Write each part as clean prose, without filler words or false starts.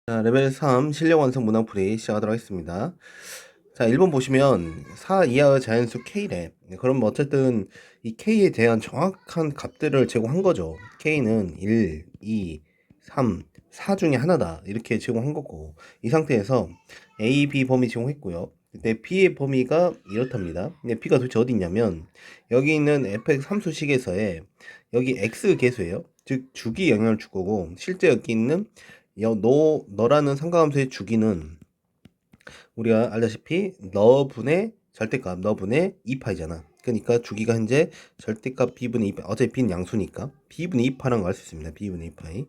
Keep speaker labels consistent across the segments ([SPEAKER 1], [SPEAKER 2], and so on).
[SPEAKER 1] 자, 레벨 3 실력 완성 문항풀이 시작하도록 하겠습니다. 자, 1번 보시면 4 이하의 자연수 K래. 그럼 어쨌든 이 K에 대한 정확한 값들을 제공한 거죠. K는 1, 2, 3, 4 중에 하나다. 이렇게 제공한 거고. 이 상태에서 A, B 범위 제공했고요. 근데 B의 범위가 이렇답니다. 근데 B가 도대체 어디 있냐면 여기 있는 fx 함수식에서의 여기 x 계수예요. 즉 주기 영향을 줄 거고, 실제 여기 있는 너라는 상가함수의 주기는 우리가 알다시피 너분의 절대값 너분의 2파이잖아. 그러니까 주기가 현재 절대값 b분의 2파, 어차피 b는 양수니까 b분의 2파라는 걸 알 수 있습니다. b분의 2파이.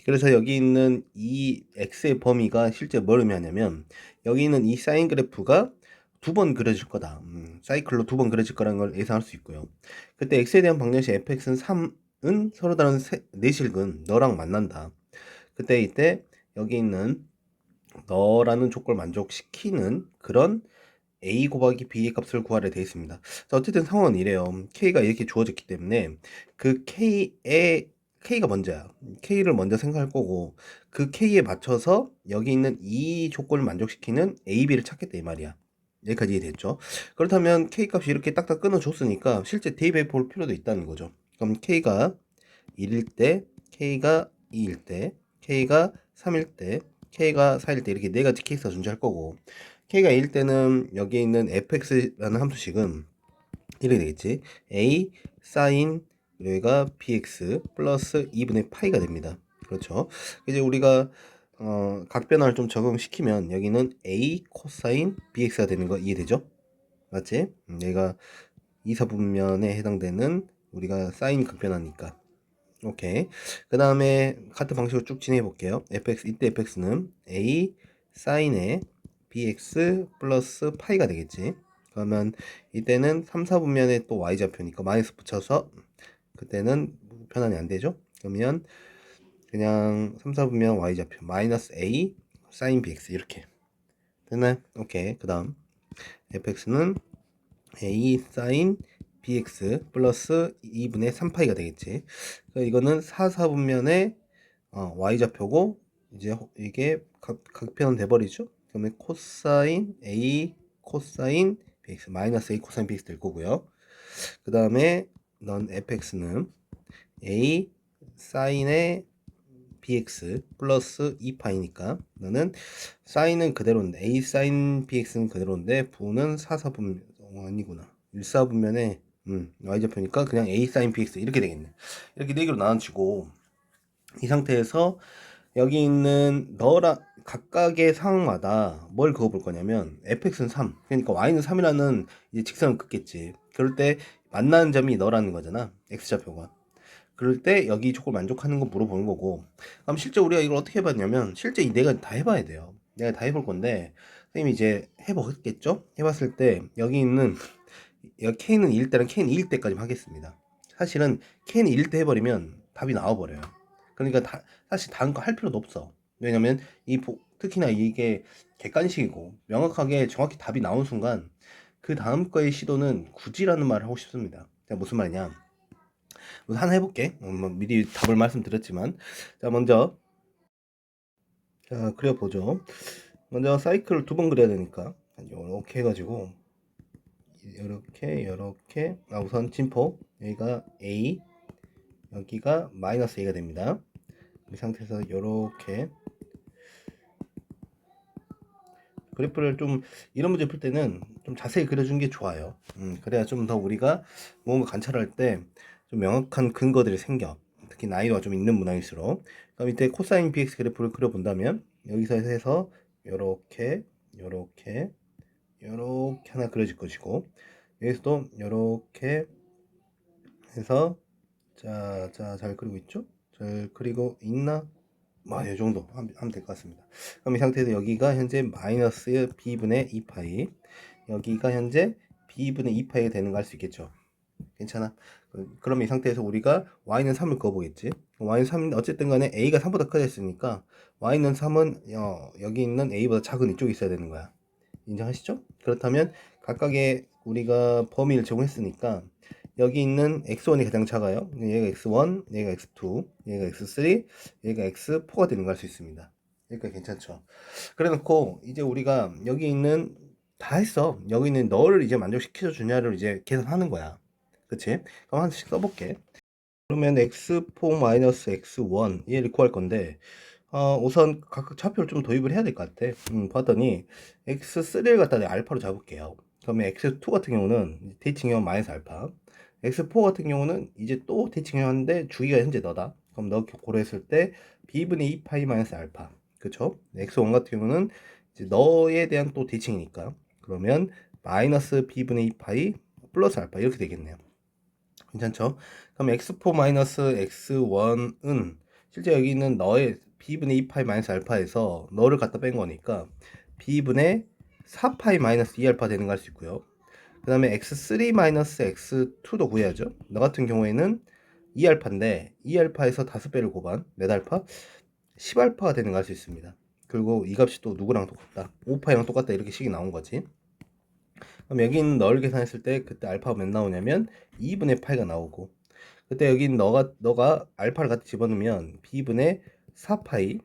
[SPEAKER 1] 그래서 여기 있는 이 x의 범위가 실제 뭘 의미하냐면 여기 있는 이 사인 그래프가 두 번 그려질 거다. 사이클로 두 번 그려질 거라는 걸 예상할 수 있고요. 그때 x에 대한 방정식 fx는 3은 서로 다른 내실근 너랑 만난다. 그때 이때 여기 있는 너라는 조건을 만족시키는 그런 a 곱하기 b의 값을 구하려 되어 있습니다. 자, 어쨌든 상황은 이래요. k가 이렇게 주어졌기 때문에 그 k가 먼저야. k를 먼저 생각할 거고, 그 k에 맞춰서 여기 있는 이 조건을 만족시키는 a, b를 찾겠다 이 말이야. 여기까지 이해됐죠? 그렇다면 k 값이 이렇게 딱딱 끊어줬으니까 실제 대입해 볼 필요도 있다는 거죠. 그럼 k가 1일 때, k가 2일 때, k가 3일 때, k가 4일 때 이렇게 네 가지 케이스가 존재할 거고, k가 1일 때는 여기 있는 fx라는 함수식은 이렇게 되겠지. a sin 여기가 bx 플러스 2분의 파이가 됩니다. 그렇죠. 이제 우리가 각변화를 좀 적용시키면 여기는 a 코사인 bx가 되는 거 이해되죠? 맞지? 얘가 이사분면에 해당되는 우리가 사인 각변화니까. 오케이. 그 다음에 같은 방식으로 쭉 진행해 볼게요. fx, 이때 fx는 a 사인의 bx 플러스 파이가 되겠지. 그러면 이때는 3, 4분면에 또 y좌표니까 마이너스 붙여서 그때는 변환이 안 되죠. 그러면 그냥 3, 4분면 y좌표 마이너스 a 사인 bx 이렇게 됐나요? 오케이. 그 다음 fx는 a 사인 bx 플러스 2분의 3파이가 되겠지. 이거는 4, 4분면의 y좌표고 이제 이게 각편은 돼버리죠. 그러면 코사인 a 코사인 bx 마이너스 a 코사인 bx 될 거고요. 그 다음에 넌 fx는 a 사인의 bx 플러스 2파이니까 너는 사인은 그대로인데 a 사인 bx는 그대로인데 부는 4, 4분면 아니구나 1, 4분면에 y좌표니까 그냥 a 사인 bx 이렇게 되겠네. 이렇게 4개로 나눠지고 이 상태에서 여기 있는 너랑 각각의 상황마다 뭘 그어 볼 거냐면 fx는 3 그러니까 y는 3이라는 이제 직선을 긋겠지. 그럴 때 만나는 점이 너라는 거잖아, x좌표가. 그럴 때 여기 조건을 만족하는 거 물어보는 거고. 그럼 실제 우리가 이걸 어떻게 해봤냐면 실제 이 내가 다 해봐야 돼요. 내가 다 해볼 건데 선생님이 이제 해보겠죠? 해봤을 때 여기 있는 여기 k는 1일 때랑 k는 2일 때까지 하겠습니다. 사실은 k는 1일 때 해버리면 답이 나와버려요. 그러니까 사실 다른 거 할 필요도 없어. 왜냐면 특히나 이게 객관식이고 명확하게 정확히 답이 나온 순간 그 다음 거의 시도는 굳이라는 말을 하고 싶습니다. 자, 무슨 말이냐? 하나 해볼게. 뭐 미리 답을 말씀드렸지만, 자, 먼저 자 그려보죠. 먼저 사이클을 두 번 그려야 되니까 이렇게 해가지고 이렇게 우선 진포 여기가 a 여기가 마이너스 a가 됩니다. 이 상태에서 이렇게 그래프를 좀 이런 문제 풀 때는 좀 자세히 그려준 게 좋아요. 그래야 좀 더 우리가 뭔가 관찰할 때 좀 명확한 근거들이 생겨. 특히 나이가 좀 있는 문항일수록. 그럼 이때 코사인 bx 그래프를 그려본다면 여기서 해서 요렇게 하나 그려질 것이고 여기서도 요렇게 해서 잘 그리고 있죠? 잘 그리고 있나? 이 정도 하면 될 것 같습니다. 그럼 이 상태에서 여기가 현재 마이너스 b분의 2파이 여기가 현재 b분의 2파이가 되는 거 알 수 있겠죠? 괜찮아? 그럼 이 상태에서 우리가 y는 3을 그어보겠지? y는 3인데 어쨌든 간에 a가 3보다 크다 했으니까 y는 3은 여기 있는 a보다 작은 이쪽에 있어야 되는 거야. 인정하시죠? 그렇다면 각각의 우리가 범위를 제공했으니까 여기 있는 x1이 가장 작아요. 얘가 x1, 얘가 x2, 얘가 x3, 얘가 x4가 되는 걸 알 수 있습니다. 그러니까 괜찮죠. 그래 놓고 이제 우리가 여기 있는 다 했어. 여기 있는 너를 이제 만족시켜 주냐를 이제 계산하는 거야. 그치? 그럼 하나씩 써볼게. 그러면 x4 얘를 구할 건데 우선 각각 차표를 좀 도입을 해야 될 것 같아. 봤더니 x3를 갖다 내가 알파로 잡을게요. 그러면 x2 같은 경우는 대칭형 마이너스 알파, x4 같은 경우는 이제 또 대칭형인데 주기가 현재 너다. 그럼 너 고려했을 때 b분의 2파이 마이너스 알파, 그쵸? x1 같은 경우는 이제 너에 대한 또 대칭이니까 그러면 마이너스 b분의 2파이 플러스 알파 이렇게 되겠네요. 괜찮죠? 그럼 x4-x1은 실제 여기 있는 너의 b분의 2파이 마이너스 알파에서 너를 갖다 뺀 거니까 b분의 4파이 마이너스 2알파 되는 거 할 수 있고요. 그 다음에 x3 마이너스 x2도 구해야죠. 너 같은 경우에는 2알파인데 2알파에서 5배를 곱한 몇 알파? 10알파가 되는 거 할 수 있습니다. 그리고 이 값이 또 누구랑 똑같다? 5파이랑 똑같다 이렇게 식이 나온 거지. 그럼 여기 있는 너를 계산했을 때 그때 알파가 몇 나오냐면 2분의 파이가 나오고, 그때 여기 너가 알파를 같이 집어넣으면 b분의 4파이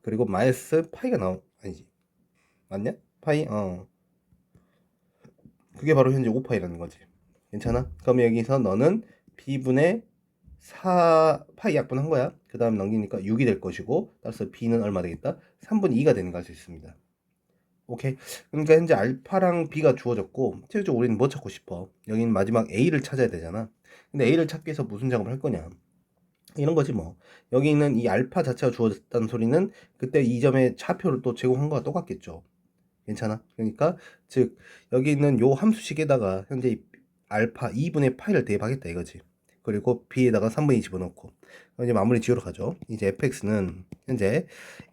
[SPEAKER 1] 그리고 마이너스 파이가 아니지, 맞냐? 파이 그게 바로 현재 5파이라는 거지. 괜찮아? 그럼 여기서 너는 b분의 4파이 약분한 거야. 그 다음 넘기니까 6이 될 것이고, 따라서 b는 얼마 되겠다? 3분의 2가 되는 거 알 수 있습니다. 오케이. 그러니까 현재 알파랑 b가 주어졌고, 최종적으로 우리는 뭐 찾고 싶어? 여기는 마지막 a를 찾아야 되잖아. 근데 a를 찾기 위해서 무슨 작업을 할 거냐? 이런 거지 뭐. 여기 있는 이 알파 자체가 주어졌다는 소리는 그때 이 점의 차표를 또 제공한 거와 똑같겠죠. 괜찮아? 그러니까 즉 여기 있는 요 함수식에다가 현재 이 알파 2분의 파이를 대입하겠다 이거지. 그리고 b에다가 3분의 2 집어넣고 이제 마무리 지우러 가죠. 이제 fx는 현재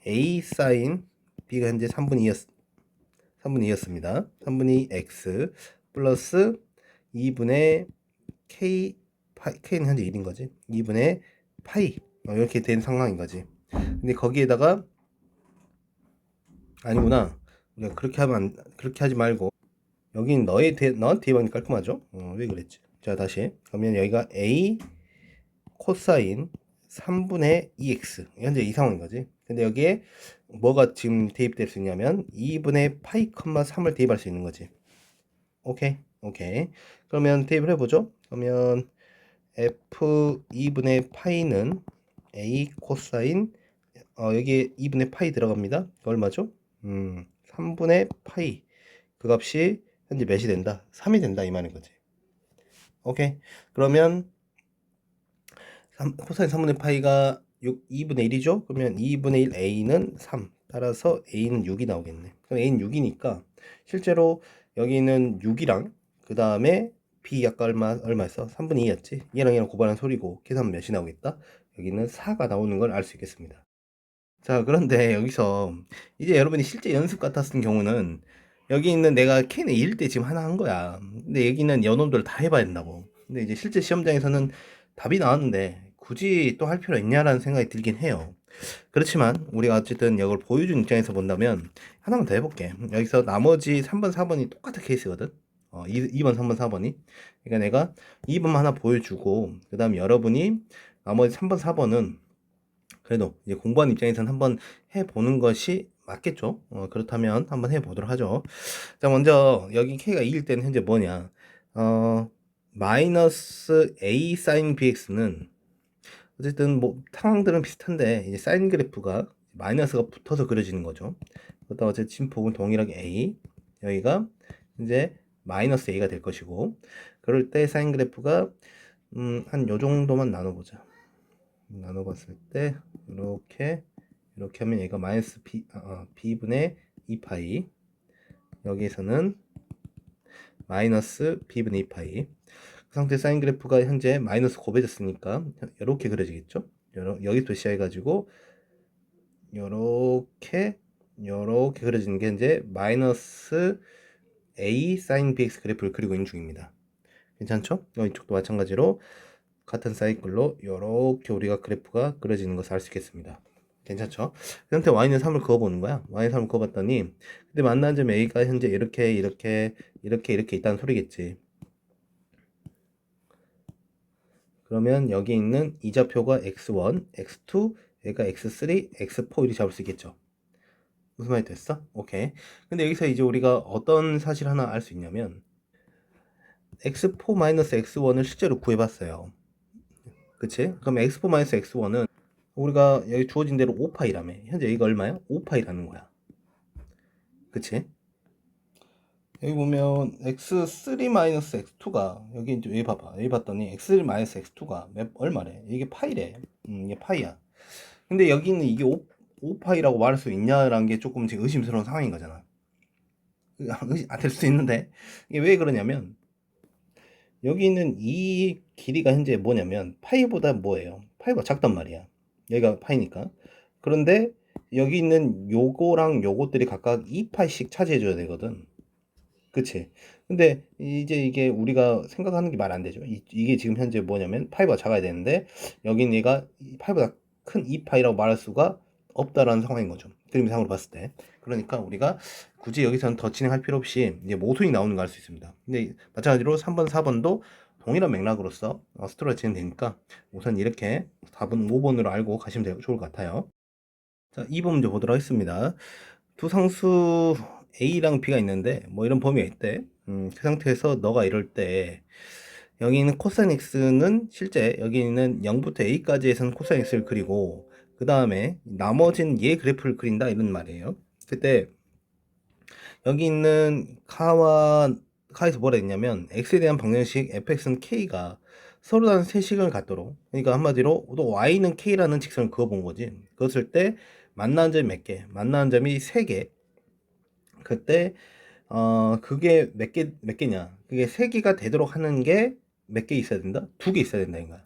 [SPEAKER 1] a 사인 b가 현재 3분의 2였습니다. 3분의 2 x 플러스 2분의 k k는 현재 1인 거지. 2분의 파이 이렇게 된 상황인 거지. 근데 거기에다가 아니구나. 우리가 그렇게 하지 말고 여긴 너한테 대입하니 깔끔하죠? 왜 그랬지? 자 다시 그러면 여기가 a 코사인 3분의 2x 현재 이 상황인 거지. 근데 여기에 뭐가 지금 대입될 수 있냐면 2분의 파이 컴마 3을 대입할 수 있는 거지. 오케이 오케이. 그러면 대입을 해보죠. 그러면 f 2분의 파이는 a 코사인 여기에 2분의 파이 들어갑니다. 얼마죠? 3분의 파이 그 값이 현재 몇이 된다? 3이 된다 이 말인 거지. 오케이. 그러면 코사인 3분의 파이가 2분의 1이죠? 그러면 2분의 1 a는 3 따라서 a는 6이 나오겠네. 그럼 a는 6이니까 실제로 여기는 6이랑 그 다음에 b 아까 얼마였어? 3분의 2였지? 얘랑 고발한 소리고 계산하면 몇이 나오겠다? 여기는 4가 나오는 걸 알 수 있겠습니다. 자, 그런데 여기서 이제 여러분이 실제 연습 같았은 경우는 여기 있는 내가 K는 2일 때 지금 하나 한 거야. 근데 여기는 연놈들 다 해봐야 된다고. 근데 이제 실제 시험장에서는 답이 나왔는데 굳이 또 할 필요 있냐라는 생각이 들긴 해요. 그렇지만 우리가 어쨌든 이걸 보여준 입장에서 본다면 하나만 더 해볼게. 여기서 나머지 3번, 4번이 똑같은 케이스거든. 2번, 3번, 4번이. 그러니까 내가 2번만 하나 보여주고 그 다음 여러분이 나머지 3번, 4번은 그래도 이제 공부하는 입장에서는 한번 해보는 것이 맞겠죠. 그렇다면 한번 해보도록 하죠. 자, 먼저 여기 k가 2일 때는 현재 뭐냐? 마이너스 a sin bx는 어쨌든 뭐 상황들은 비슷한데 이제 사인 그래프가 마이너스가 붙어서 그려지는 거죠. 그렇다 어쨌든 진폭은 동일하게 a, 여기가 이제 마이너스 a가 될 것이고, 그럴 때 사인 그래프가 한 요 정도만 나눠보자. 나눠봤을 때 이렇게 하면 얘가 마이너스 b분의 2파이, 여기에서는 마이너스 b분의 2파이. 그 상태 사인 그래프가 현재 마이너스 곱해졌으니까 이렇게 그려지겠죠. 여기서 시작해가지고 이렇게 그려지는 게 이제 마이너스 a sin bx 그래프를 그리고 있는 중입니다. 괜찮죠? 이쪽도 마찬가지로 같은 사이클로 이렇게 우리가 그래프가 그려지는 것을 알 수 있겠습니다. 괜찮죠? 그 상태 y는 3을 그어보는 거야. y는 3을 그어봤더니 근데 만나는 점 a가 현재 이렇게 있다는 소리겠지. 그러면 여기 있는 이좌표가 x1, x2, 얘가 x3, x4 이렇게 잡을 수 있겠죠. 무슨 말이 됐어? 오케이. 근데 여기서 이제 우리가 어떤 사실 하나 알 수 있냐면 x4-x1을 실제로 구해봤어요. 그치? 그럼 x4-x1은 우리가 여기 주어진 대로 5파이라며. 현재 여기가 얼마야? 5파이라는 거야. 그치? 여기 보면 x3-x2가 여기 이제 여기 봐봐. 여기 봤더니 x3-x2가 얼마래? 이게 파이래. 이게 파이야. 근데 여기는 이게 5파이라고 말할 수 있냐라는 게 조금 지금 의심스러운 상황인 거잖아. 될 수도 있는데 이게 왜 그러냐면 여기 있는 이 길이가 현재 뭐냐면 파이보다 뭐예요? 파이보다 작단 말이야. 여기가 파이니까. 그런데 여기 있는 요거랑 요것들이 각각 2파이씩 차지해줘야 되거든. 그치? 근데 이제 이게 우리가 생각하는 게 말 안 되죠. 이게 지금 현재 뭐냐면 파이보다 작아야 되는데 여긴 얘가 파이보다 큰 2파이라고 말할 수가 없다라는 상황인 거죠. 그림상으로 봤을 때. 그러니까 우리가 굳이 여기서는 더 진행할 필요 없이 이제 모순이 나오는 걸 알 수 있습니다. 근데 마찬가지로 3번, 4번도 동일한 맥락으로서 스토리가 진행되니까 우선 이렇게 4번, 5번으로 알고 가시면 좋을 것 같아요. 자, 2번 문제 보도록 하겠습니다. 두 상수 A랑 B가 있는데 뭐 이런 범위가 있대. 그 상태에서 너가 이럴 때 여기 있는 코사인 X는 실제 여기 있는 0부터 A까지에서는 코사인 X를 그리고 그 다음에 나머진 얘 그래프를 그린다 이런 말이에요. 그때 여기 있는 카에서 뭐라 했냐면 X에 대한 방정식 fx는 K가 서로 다른 세식을 갖도록, 그러니까 한마디로 또 Y는 K라는 직선을 그어본 거지. 그었을 때 만나는 점이 몇 개? 만나는 점이 3개. 그때 그게 몇 개냐? 그게 3개가 되도록 하는 게 몇 개 있어야 된다? 2개 있어야 된다 이거야.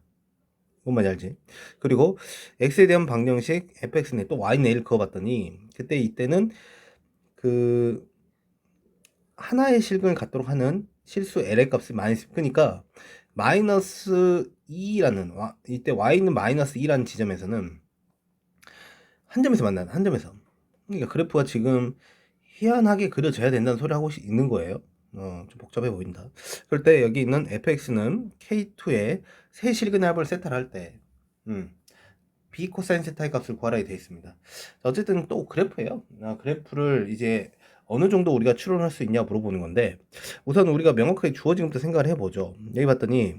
[SPEAKER 1] 뭔 말인지 알지? 그리고 x에 대한 방정식 fx는 또 y는 a를 그어봤더니 그때 이때는 그 하나의 실근을 갖도록 하는 실수 l의 값이 마이너스, 그러니까 마이너스 2라는 이때 y는 마이너스 2라는 지점에서는 한 점에서 만나는 한 점에서, 그러니까 그래프가 지금 희한하게 그려져야 된다는 소리 하고 있는 거예요. 좀 복잡해 보인다. 그럴 때 여기 있는 fx는 k2에 세 실근의 합을 세타를 할 때, b 코사인 세타의 값을 구하라고 되어 있습니다. 어쨌든 또 그래프예요. 그래프를 이제 어느 정도 우리가 추론할 수 있냐 물어보는 건데, 우선 우리가 명확하게 주어진 것부터 생각을 해보죠. 여기 봤더니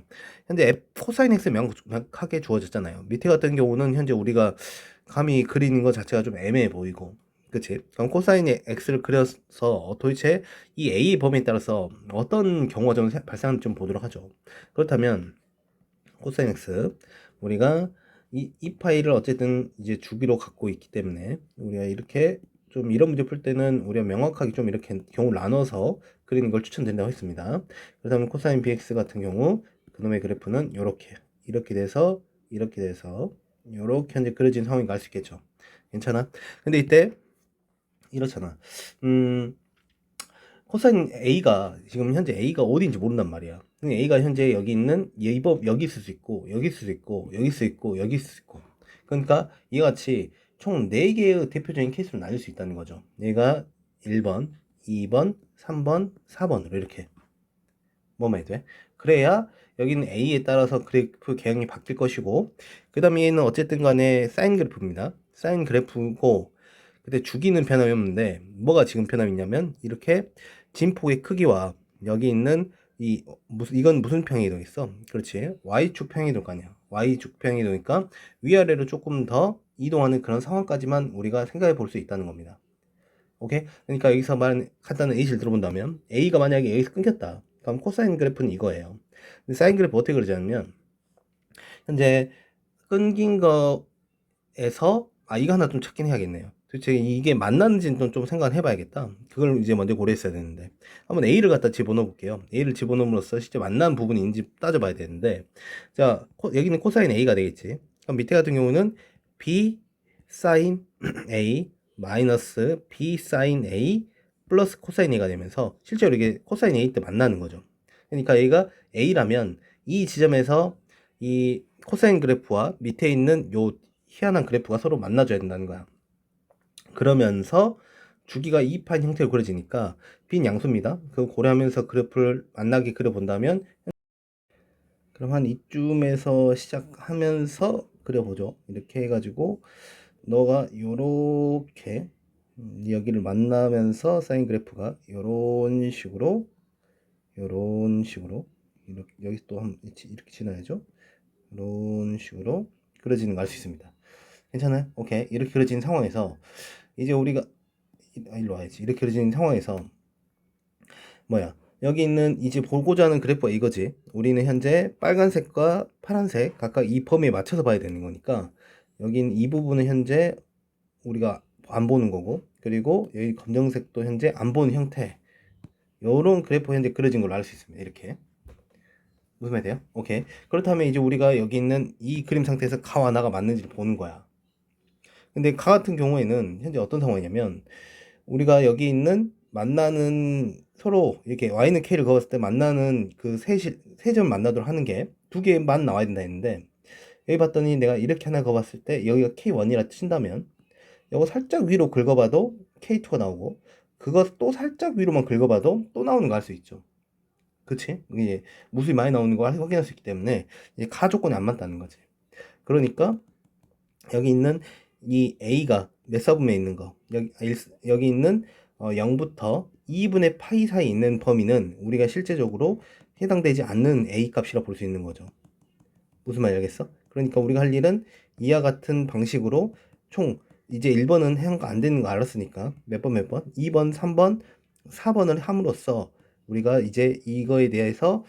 [SPEAKER 1] 현재 코사인 x 명확하게 주어졌잖아요. 밑에 같은 경우는 현재 우리가 감히 그리는 것 자체가 좀 애매해 보이고, 그치? 그럼 코사인 x를 그려서 도대체 이 a 범위에 따라서 어떤 경우가 좀 발생하는지 좀 보도록 하죠. 그렇다면 코사인 x, 우리가 이 파일을 어쨌든 이제 주기로 갖고 있기 때문에 우리가 이렇게 좀 이런 문제 풀 때는 우리가 명확하게 좀 이렇게 경우를 나눠서 그리는 걸 추천드린다고 했습니다. 그렇다면 코사인 bx 같은 경우 그놈의 그래프는 이렇게 돼서 이렇게 현재 그려진 상황이 갈 수 있겠죠. 괜찮아? 근데 이때 이렇잖아. 코사인 A가 지금 현재 A가 어디인지 모른단 말이야. A가 현재 여기 있는 여기 있을 수 있고 여기 있을 수 있고 여기 있을 수 있고 여기 있을 수 있고, 그러니까 이와 같이 총 4개의 대표적인 케이스로 나눌 수 있다는 거죠. 얘가 1번, 2번, 3번, 4번으로 이렇게 뭐만 해도 돼. 그래야 여기는 A에 따라서 그래프 개형이 바뀔 것이고, 그 다음에 얘는 어쨌든 간에 사인 그래프입니다. 사인 그래프고, 근데 주기는 변함이 없는데 뭐가 지금 변함이 있냐면 이렇게 진폭의 크기와 여기 있는 이건 무슨 평이 이동했어? 그렇지, y축 평이 이동일 거 아니야. y축 평이 이동이니까 위아래로 조금 더 이동하는 그런 상황까지만 우리가 생각해 볼 수 있다는 겁니다. 오케이? 그러니까 여기서 말하는 간단한 예시를 들어본다면 a가 만약에 여기서 끊겼다, 그럼 코사인 그래프는 이거예요. 근데 사인 그래프 어떻게 그러자면 현재 끊긴 거에서 이거 하나 좀 찾긴 해야겠네요. 도대체 이게 맞는지는 좀 생각을 해봐야겠다. 그걸 이제 먼저 고려했어야 되는데 한번 A를 갖다 집어넣어 볼게요. A를 집어넣음으로써 실제 만난 부분이 있는지 따져봐야 되는데, 자, 여기는 코사인 A가 되겠지. 그럼 밑에 같은 경우는 B 사인 A 마이너스 B 사인 A 플러스 코사인 A가 되면서 실제로 이게 코사인 A 때 만나는 거죠. 그러니까 얘가 A라면 이 지점에서 이 코사인 그래프와 밑에 있는 요 희한한 그래프가 서로 만나줘야 된다는 거야. 그러면서 주기가 2판 형태로 그려지니까 빈 양수입니다. 그거 고려하면서 그래프를 만나게 그려본다면, 그럼 한 이쯤에서 시작하면서 그려보죠. 이렇게 해가지고 너가 요렇게 여기를 만나면서 사인 그래프가 요런 식으로 이렇게 여기 또 이렇게 지나야죠. 이런 식으로 그려지는 걸 알 수 있습니다. 괜찮아요? 오케이. 이렇게 그려진 상황에서 이제 우리가 일로 와야지. 이렇게 그려진 상황에서 뭐야? 여기 있는 이제 보고자 하는 그래프가 이거지. 우리는 현재 빨간색과 파란색 각각 이 범위에 맞춰서 봐야 되는 거니까 여긴 이 부분은 현재 우리가 안 보는 거고, 그리고 여기 검정색도 현재 안 보는 형태. 요런 그래프 현재 그려진 걸로 알 수 있습니다. 이렇게. 무슨 말 돼요? 오케이. 그렇다면 이제 우리가 여기 있는 이 그림 상태에서 가와 나가 맞는지를 보는 거야. 근데 가 같은 경우에는 현재 어떤 상황이냐면 우리가 여기 있는 만나는 서로 이렇게 Y는 K를 그었을 때 만나는 그 세 점 만나도록 하는 게 두 개만 나와야 된다 했는데 여기 봤더니 내가 이렇게 하나 그어봤을 때 여기가 K1이라 친다면 이거 살짝 위로 긁어봐도 K2가 나오고 그거 또 살짝 위로만 긁어봐도 또 나오는 거 알 수 있죠. 그치? 이게 무수히 많이 나오는 거 확인할 수 있기 때문에 이제 가 조건이 안 맞다는 거지. 그러니까 여기 있는 이 A가 몇 사분면에 있는 거 여기 있는 0부터 2분의 파이 사이에 있는 범위는 우리가 실제적으로 해당되지 않는 A 값이라 볼 수 있는 거죠. 무슨 말인지 알겠어? 그러니까 우리가 할 일은 이와 같은 방식으로 총 이제 1번은 해당가 안 되는 거 알았으니까 몇 번 2번 3번 4번을 함으로써 우리가 이제 이거에 대해서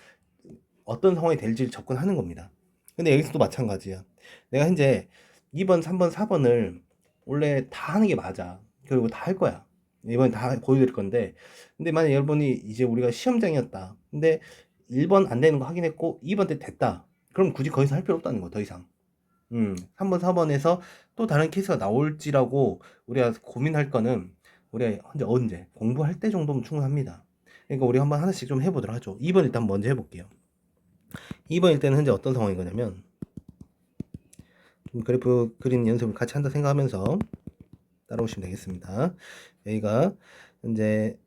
[SPEAKER 1] 어떤 상황이 될지를 접근하는 겁니다. 근데 여기서도 마찬가지야. 내가 현재 2번, 3번, 4번을 원래 다 하는 게 맞아. 그리고 다 할 거야. 이번에 다 보여드릴 건데. 근데 만약 여러분이 이제 우리가 시험장이었다. 근데 1번 안 되는 거 확인했고 2번 때 됐다. 그럼 굳이 거기서 할 필요 없다는 거, 더 이상. 3번, 4번에서 또 다른 케이스가 나올지라고 우리가 고민할 거는 우리가 언제 공부할 때 정도면 충분합니다. 그러니까 우리 한번 하나씩 좀 해보도록 하죠. 2번 일단 먼저 해볼게요. 2번일 때는 현재 어떤 상황인 거냐면 좀 그래프 그리는 연습을 같이 한다 생각하면서 따라오시면 되겠습니다. 여기가 현재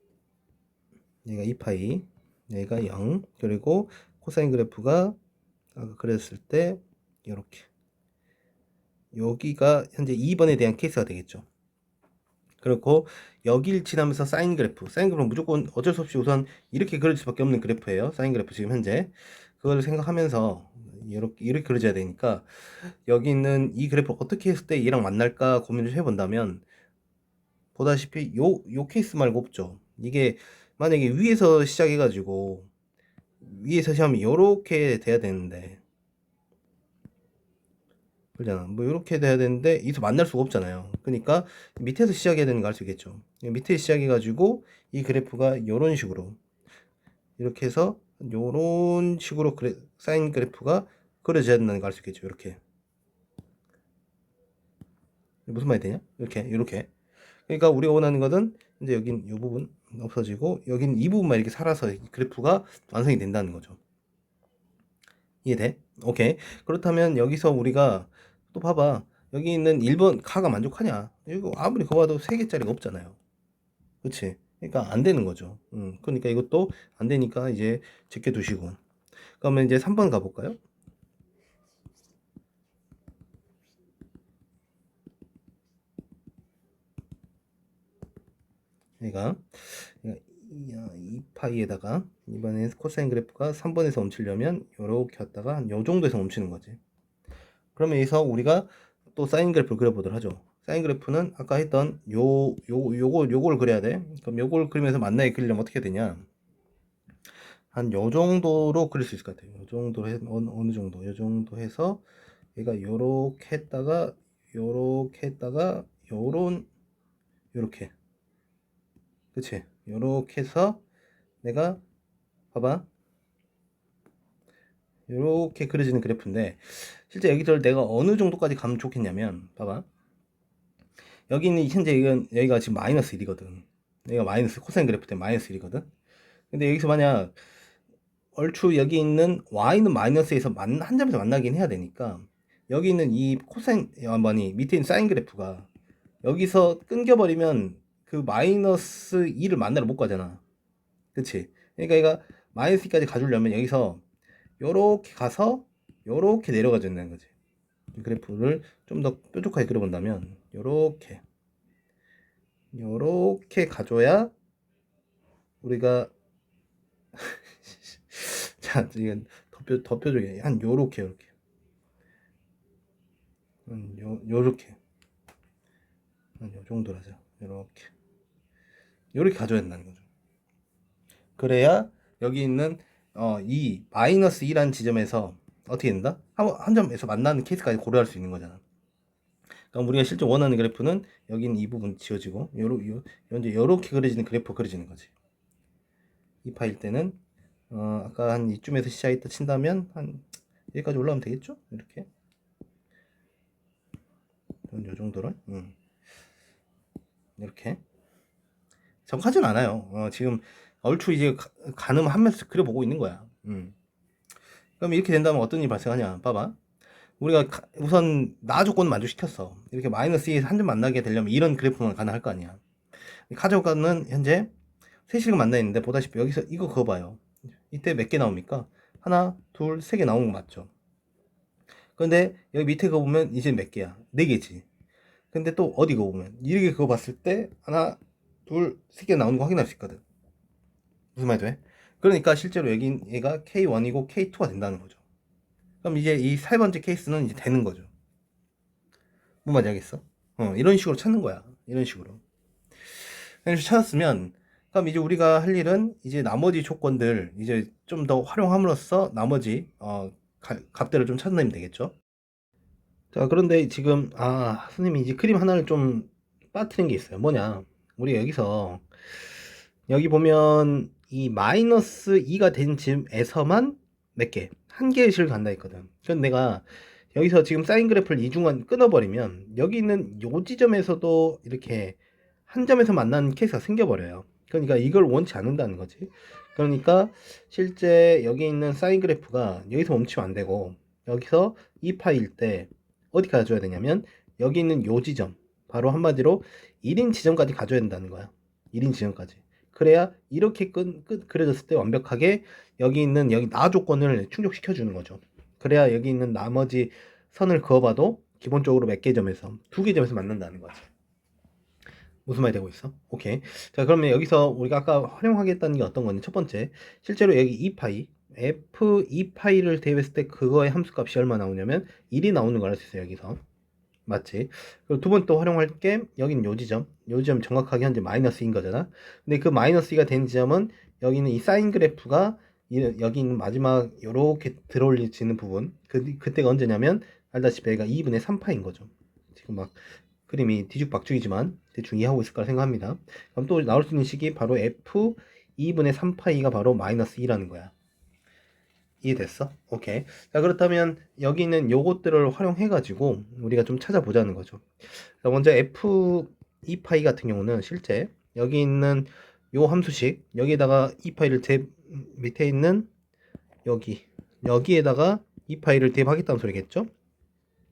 [SPEAKER 1] 여기가 2파이 여기가 0 그리고 코사인 그래프가 아까 그렸을 때 이렇게 여기가 현재 2번에 대한 케이스가 되겠죠. 그렇고 여기를 지나면서 사인 그래프는 무조건 어쩔 수 없이 우선 이렇게 그릴 수밖에 없는 그래프예요. 사인 그래프 지금 현재 그걸 생각하면서 이렇게 그려져야 되니까 여기 있는 이 그래프를 어떻게 했을 때 얘랑 만날까 고민을 해본다면 보다시피 요 케이스 말고 없죠. 이게 만약에 위에서 시작해가지고 위에서 시험이 요렇게 돼야 되는데 그러잖아. 뭐 요렇게 돼야 되는데 여기서 만날 수가 없잖아요. 그러니까 밑에서 시작해야 되는 거 알 수 있겠죠. 밑에 시작해가지고 이 그래프가 요런 식으로 이렇게 해서 요런 식으로 사인 그래프가 그려져야 된다는 거 알 수 있겠죠. 이렇게 무슨 말이 되냐? 이렇게 그러니까 우리가 원하는 것은 이제 여긴 이 부분 없어지고 여긴 이 부분만 이렇게 살아서 그래프가 완성이 된다는 거죠. 이해돼? 오케이. 그렇다면 여기서 우리가 또 봐봐. 여기 있는 1번 카가 만족하냐? 이거 아무리 거봐도 3개짜리가 없잖아요. 그치? 그러니까 안 되는 거죠. 그러니까 이것도 안 되니까 이제 제껴두시고. 그러면 이제 3번 가볼까요? 얘가 2파이에다가 이번에 코사인 그래프가 3번에서 멈추려면 요렇게 왔다가 한 요 정도에서 멈추는 거지. 그러면 여기서 우리가 또 사인 그래프를 그려보도록 하죠. 사인 그래프는 아까 했던 요걸 그려야 돼. 그럼 요걸 그리면서 만나게 그리려면 어떻게 되냐? 한 요 정도로 그릴 수 있을 것 같아요. 요 정도로 어느 정도, 요 정도 해서 얘가 요렇게 했다가 요렇게. 그치? 요렇게 해서 내가 봐봐. 요렇게 그려지는 그래프인데 실제 여기를 내가 어느 정도까지 가면 좋겠냐면 봐봐. 여기는 현재 이건 여기가 지금 마이너스 1이거든. 여기가 마이너스 코사인 그래프 때문에 마이너스 1이거든. 근데 여기서 만약 얼추 여기 있는 y는 마이너스에서 한 점에서 만나긴 해야 되니까 여기 있는 이 코사인 밑에 있는 사인 그래프가 여기서 끊겨버리면 그 마이너스 2를 만나러 못 가잖아. 그치? 그러니까 얘가 마이너스 2까지 가주려면 여기서 요렇게 가서 요렇게 내려가 준다는 거지. 그래프를 좀 더 뾰족하게 그려본다면 요렇게 가줘야 우리가 자, 이건 덮여줘야 한 요렇게 요렇게 한 요 정도라죠. 요렇게 가져야 된다는 거죠. 그래야 여기 있는 이 마이너스 2라는 지점에서 어떻게 된다? 한 점에서 만나는 케이스까지 고려할 수 있는 거잖아. 그럼 우리가 실제 원하는 그래프는 여기 있는 이 부분 지워지고 이제 요렇게 그려지는 그래프가 그려지는 거지. 이 파일 때는 아까 한 이쯤에서 시작했다 친다면 한 여기까지 올라오면 되겠죠? 이렇게 요 정도로 이렇게 정확하진 않아요. 지금 얼추 이제 가늠하면서 그려보고 있는 거야. 그럼 이렇게 된다면 어떤 일이 발생하냐? 봐봐. 우리가 우선 나 조건을 만족시켰어. 이렇게 마이너스 2에서 한 점 만나게 되려면 이런 그래프만 가능할 거 아니야. 가져가는 현재 세실을 만나 있는데 보다시피 여기서 이거 그거 봐요. 이때 몇 개 나옵니까? 하나, 둘, 세 개 나오는 거 맞죠? 근데 여기 밑에 그거 보면 이제 몇 개야? 네 개지. 근데 또 어디 그거 보면 이렇게 그거 봤을 때 하나, 둘, 세 개 나오는 거 확인할 수 있거든. 무슨 말이 돼? 그러니까 실제로 여기 얘가 K1이고 K2가 된다는 거죠. 그럼 이제 이 세 번째 케이스는 이제 되는 거죠. 뭔 말인지 알겠어? 이런 식으로 찾는 거야. 이런 식으로. 이런 식으로 찾았으면, 그럼 이제 우리가 할 일은 이제 나머지 조건들 이제 좀 더 활용함으로써 나머지 값들을 좀 찾아내면 되겠죠. 자, 그런데 지금 선생님이 이제 그림 하나를 좀 빠뜨린 게 있어요. 뭐냐? 우리 여기서 여기 보면 이 마이너스 2가 된 즈음에서만 몇 개? 한 개의 식을 간다 했거든. 그럼 내가 여기서 지금 사인 그래프를 이중간 끊어버리면 여기 있는 요 지점에서도 이렇게 한 점에서 만나는 케이스가 생겨버려요. 그러니까 이걸 원치 않는다는 거지. 그러니까 실제 여기 있는 사인 그래프가 여기서 멈추면 안 되고 여기서 2파일 때 어디 가져야 되냐면 여기 있는 요 지점, 바로 한마디로 1인 지점까지 가져야 된다는 거야. 1인 지점까지. 그래야 이렇게 그려졌을 때 완벽하게 여기 있는 여기 나 조건을 충족시켜 주는 거죠. 그래야 여기 있는 나머지 선을 그어봐도 기본적으로 몇 개 점에서 두 개 점에서 만난다는 거지. 무슨 말이 되고 있어? 오케이. 자, 그러면 여기서 우리가 아까 활용하겠다는 게 어떤 거니? 첫 번째, 실제로 여기 2파이 f 2파이를 대입했을 때 그거의 함수값이 얼마 나오냐면 1이 나오는 걸 알 수 있어요. 여기서 맞지? 그리고 두 번 또 활용할 게 여기는 요 지점 정확하게 현재 마이너스인 거잖아. 근데 그 마이너스 2가 된 지점은 여기는 이 사인 그래프가 여기 있는 마지막 요렇게 들어올리지는 부분 그때가 언제냐면 알다시피 얘가 2분의 3파인 거죠. 지금 막 그림이 뒤죽박죽이지만 대충 이해하고 있을 거라 생각합니다. 그럼 또 나올 수 있는 식이 바로 f 2분의 3파이가 바로 마이너스 2라는 거야. 이해됐어? 오케이. 자, 그렇다면 여기 있는 요것들을 활용해 가지고 우리가 좀 찾아보자는 거죠. 자, 먼저 f2파이 같은 경우는 실제 여기 있는 요 함수식 여기에다가 2파이를 밑에 있는 여기에다가 2파이를 대입하겠다는 소리겠죠?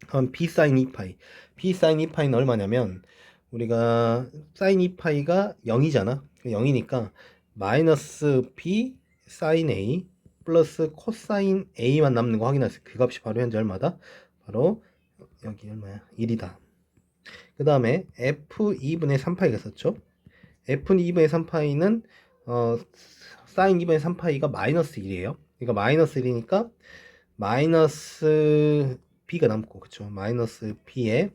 [SPEAKER 1] 그럼 b 사인 2파이 b 사인 2파이는 얼마냐면 우리가 사인 2파이가 0이잖아. 0이니까 마이너스 b 사인 a 플러스 코사인 a만 남는 거 확인할 수 있어요. 그 값이 바로 현재 얼마다? 바로 여기 얼마야? 1이다. 그 다음에 f2분의 3파이가 썼죠. f2분의 3파이는 사인 2분의 3파이가 마이너스 1이에요. 그러니까 마이너스 1이니까 마이너스 b가 남고, 그쵸? 마이너스 b에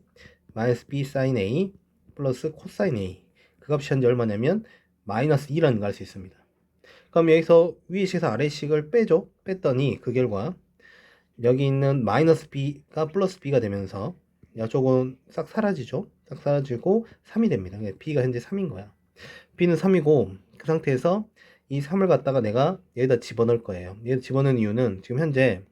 [SPEAKER 1] 마이너스 b 사인 a 플러스 코사인 a 그 값이 현재 얼마냐면 마이너스 2라는 걸 알 수 있습니다. 그럼 여기서 위식에서 아래식을 빼죠. 뺐더니 그 결과 여기 있는 마이너스 b가 플러스 b가 되면서 이쪽은 싹 사라지죠. 싹 사라지고 3이 됩니다. b가 현재 3인 거야. b는 3이고 그 상태에서 이 3을 갖다가 내가 여기다 집어넣을 거예요. 여기다 집어넣은 이유는 지금 현재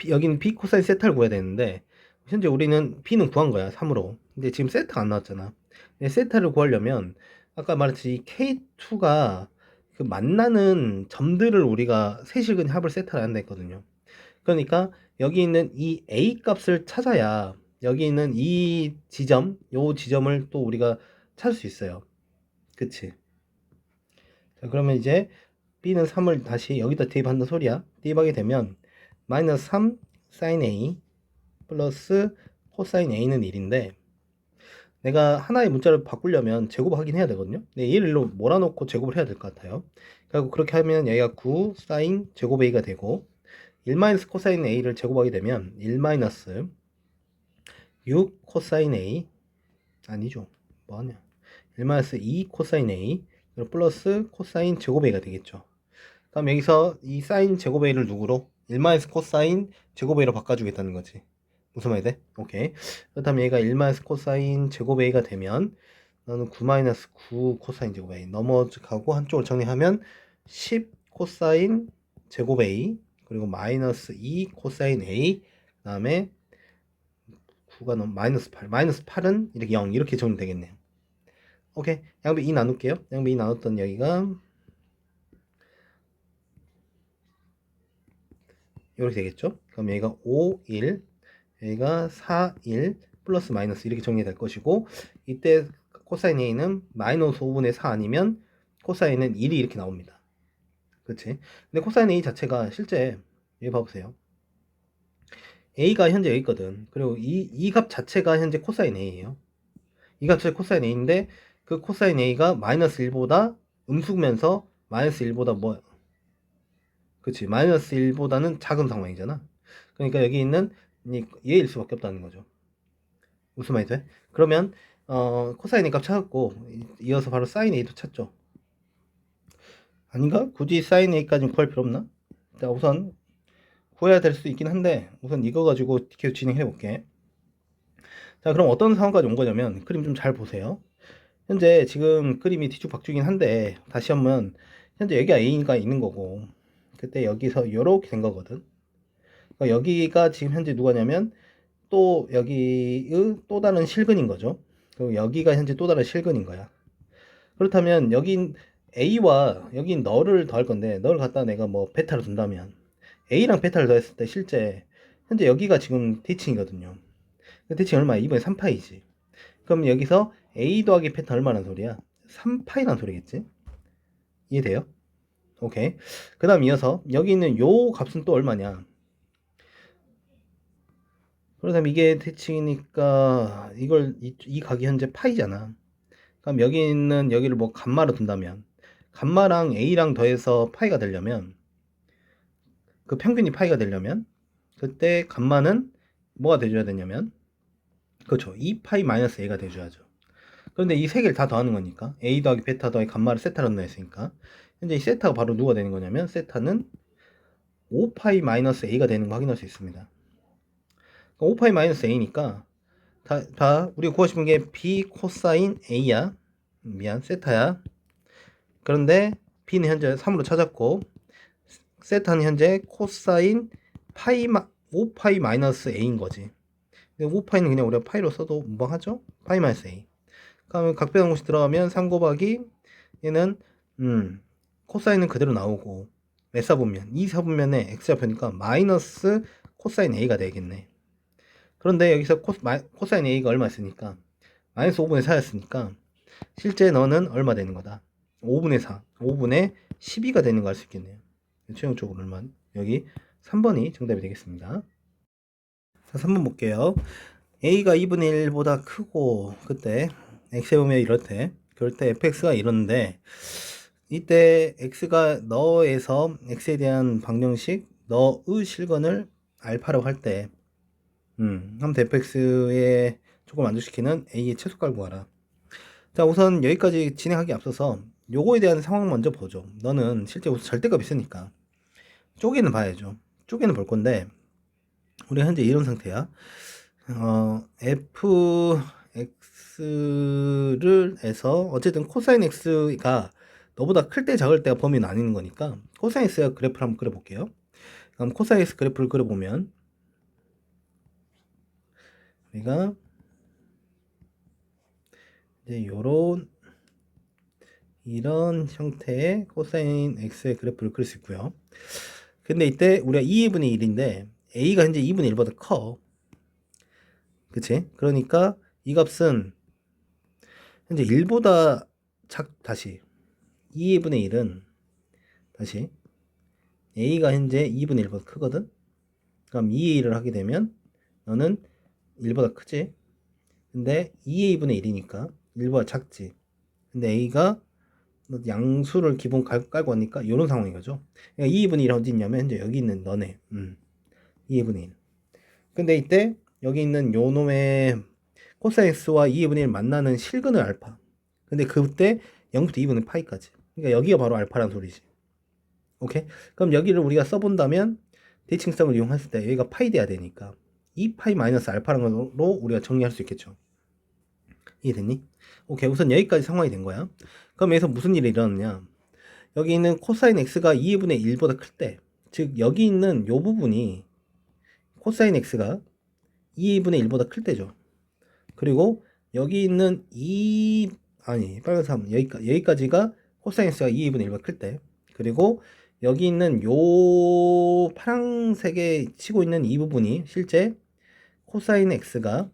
[SPEAKER 1] 여기는 b 코사인 세타를 구해야 되는데 현재 우리는 b는 구한 거야. 3으로. 근데 지금 세타가 안 나왔잖아. 근데 세타를 구하려면 아까 말했듯이 이 k2가 그 만나는 점들을 우리가 세실근 합을 세타를 한다 했거든요. 그러니까 여기 있는 이 a 값을 찾아야 여기 있는 이 지점, 요 지점을 또 우리가 찾을 수 있어요. 그치? 자, 그러면 이제 b는 3을 다시 여기다 대입한다 소리야. 대입하게 되면 마이너스 3 사인 a 플러스 코사인 a는 1인데 내가 하나의 문자를 바꾸려면 제곱을 하긴 해야 되거든요. 근데 얘를 일로 몰아놓고 제곱을 해야 될 것 같아요. 그리고 그렇게 하면 얘가 9 사인 제곱 a가 되고 1 마이너스 코사인 a를 제곱하게 되면 1 마이너스 6 코사인 a 아니죠. 뭐하냐. 1 마이너스 2 코사인 a 그리고 플러스 코사인 제곱 a가 되겠죠. 그럼 여기서 이 사인 제곱 a를 누구로? 1 마이너스 코사인 제곱 a로 바꿔주겠다는 거지. 무슨 말이 돼? 오케이. 그렇다면 얘가 1 마이너스 코사인 제곱 a가 되면 너는 9 마이너스 9 코사인 제곱 a 넘어가고 한쪽을 정리하면 10 코사인 제곱 a 그리고 마이너스 2 코사인 a 그 다음에 9가 넘 마이너스 8 마이너스 8은 이렇게 0 이렇게 정리되겠네요. 오케이. 양변 2 나눌게요. 양변 2 나눴던 여기가 이렇게 되겠죠. 그럼 여기가 5, 1 여기가 4, 1 플러스 마이너스 이렇게 정리될 것이고 이때 코사인 a는 마이너스 5분의 4 아니면 코사인은 1이 이렇게 나옵니다. 그치? 근데 코사인 a 자체가 실제 여기 봐보세요. a가 현재 여기 있거든. 그리고 이 값 자체가 현재 코사인 a예요. 이 값 자체 코사인 a인데 그 코사인 a가 마이너스 1보다 음수면서 마이너스 1보다 뭐 그치 마이너스 1보다는 작은 상황이잖아. 그러니까 여기 있는 얘일 수밖에 없다는 거죠. 무슨 말이 돼? 그러면 코사인 A 값 찾았고 이어서 바로 사인 A도 찾죠. 아닌가? 굳이 사인 A까지 구할 필요 없나? 자, 우선 구해야 될 수 있긴 한데 우선 이거 가지고 계속 진행해 볼게. 자, 그럼 어떤 상황까지 온 거냐면 그림 좀 잘 보세요. 현재 지금 그림이 뒤죽박죽이긴 한데 다시 한번 현재 여기가 A가 있는 거고 그때 여기서 이렇게 된 거거든. 그러니까 여기가 지금 현재 누가냐면 또 여기의 또 다른 실근인 거죠. 그리고 여기가 현재 또 다른 실근인 거야. 그렇다면 여긴 A와 여긴 너를 더할 건데 너를 갖다 내가 뭐 베타를 둔다면 A랑 베타를 더했을 때 실제 현재 여기가 지금 대칭이거든요. 대칭 얼마야? 이번에 3파이지. 그럼 여기서 A 더하기 베타 얼마란 소리야? 3파이란 소리겠지? 이해돼요? 오케이. 그 다음 이어서 여기 있는 요 값은 또 얼마냐? 그렇다면 이게 대칭이니까 이걸 이 각이 현재 파이잖아. 그럼 여기 있는 여기를 뭐 감마로 둔다면 감마랑 A랑 더해서 파이가 되려면 그 평균이 파이가 되려면 그때 감마는 뭐가 돼줘야 되냐면 그렇죠. 2파이 마이너스 A가 돼줘야죠. 그런데 이 세 개를 다 더하는 거니까 A 더하기 베타 더하기 감마를 세타로 넣었으니까 현재 이 세타가 바로 누가 되는 거냐면 세타는 5파이 마이너스 A가 되는 거 확인할 수 있습니다. 5파이 마이너스 A니까 다 우리가 구하고 싶은 게 B 코사인 A야. 미안 세타야. 그런데 B는 현재 3으로 찾았고 세타는 현재 코사인 파이 5파이 마이너스 A인 거지. 5파이는 그냥 우리가 파이로 써도 무방하죠? 파이 마이너스 A. 그러면 각변 공식 들어가면 3 곱하기 얘는 코사인은 그대로 나오고 외사분면 이 사분면에 x좌표니까 마이너스 코사인 A가 되겠네. 그런데 여기서 코사인 A가 얼마 있으니까 마이너스 5분의 4였으니까 실제 너는 얼마 되는 거다? 5분의 4, 5분의 12가 되는 거 알 수 있겠네요. 최종적으로는 여기 3번이 정답이 되겠습니다. 자, 3번 볼게요. A가 2분의 1보다 크고 그때 X에 보면 이렇대. 그럴 때 fx가 이러는데 이때 x가 너에서 x에 대한 방정식 너의 실건을 알파라고 할 때 한번 fx에 조금 만족시키는 a의 최소값을 구하라. 자, 우선 여기까지 진행하기 앞서서 요거에 대한 상황 먼저 보죠. 너는 실제 우선 절대값 있으니까 쪼개는 봐야죠. 쪼개는 볼 건데 우리 현재 이런 상태야. fx를 해서 어쨌든 코사인 x가 너보다 클 때 작을 때가 범위 나뉘는 거니까 코사인 x 그래프를 한번 그려볼게요. 그럼 코사인 x 그래프를 그려보면 우리가 이제 이런 형태의 코사인 x의 그래프를 그릴 수 있고요. 근데 이때 우리가 2분의 1인데 a가 현재 2분의 1보다 커. 그치? 그러니까 이 값은 현재 1보다 다시 2분의 1은 다시 a가 현재 2분의 1보다 크거든? 그럼 2의 1을 하게 되면 너는 1보다 크지? 근데 2a분의 1이니까 1보다 작지. 근데 a가 양수를 기본 깔고 하니까 이런 상황인 거죠. 그러니까 2분의 1 어디 있냐면 현재 여기 있는 너네 2분의 1. 근데 이때 여기 있는 요 놈의 코사인X와 2분의 1 만나는 실근을 알파. 근데 그때 0부터 2분의 파이까지. 그러니까 여기가 바로 알파라는 소리지. 오케이? 그럼 여기를 우리가 써본다면 대칭성을 이용했을 때 여기가 파이 돼야 되니까 2파이 마이너스 알파라는 걸로 우리가 정리할 수 있겠죠. 이해됐니? 오케이, 우선 여기까지 상황이 된 거야. 그럼 여기서 무슨 일이 일어났냐? 여기 있는 코사인 x가 2분의 1보다 클 때, 즉 여기 있는 요 부분이 코사인 x가 2분의 1보다 클 때죠. 그리고 여기 있는 빨간 3 여기까지가 코사인 x가 2분의 1보다 클 때, 그리고 여기 있는 요 파란색에 치고 있는 이 부분이 실제 코사인 x가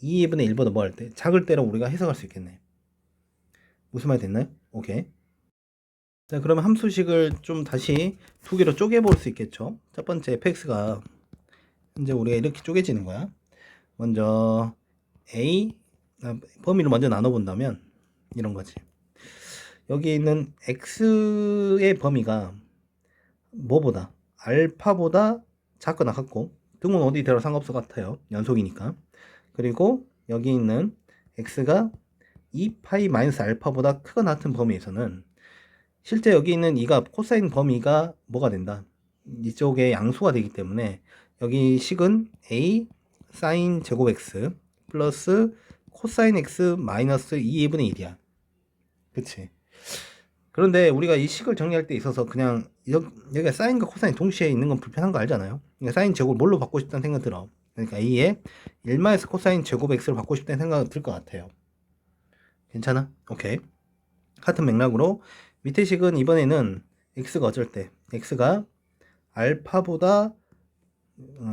[SPEAKER 1] 2분의 1보다 뭐 할 때? 작을 때로 우리가 해석할 수 있겠네. 무슨 말 됐나요? 오케이. 자, 그러면 함수식을 좀 다시 두 개로 쪼개볼 수 있겠죠. 첫 번째 fx가 이제 우리가 이렇게 쪼개지는 거야. 먼저 a 범위를 먼저 나눠본다면 이런 거지. 여기 있는 x의 범위가 뭐보다 알파보다 작거나 같고, 등은 어디 들어 상관없어 같아요. 연속이니까. 그리고 여기 있는 x가 2파이 마이너스 알파보다 크거나 같은 범위에서는 실제 여기 있는 이가 코사인 범위가 뭐가 된다? 이쪽에 양수가 되기 때문에 여기 식은 a 사인 제곱 x 플러스 코사인 x 마이너스 2분의 1이야. 그치? 그런데 우리가 이 식을 정리할 때 있어서 그냥 여기가 사인과 코사인 동시에 있는 건 불편한 거 알잖아요. 그러니까 사인 제곱을 뭘로 받고 싶다는 생각 들어. 그러니까 a에 1마이너스 코사인 제곱 x를 받고 싶다는 생각이 들 것 같아요. 괜찮아? 오케이. 같은 맥락으로 밑에 식은 이번에는 x가 어쩔 때 x가 알파보다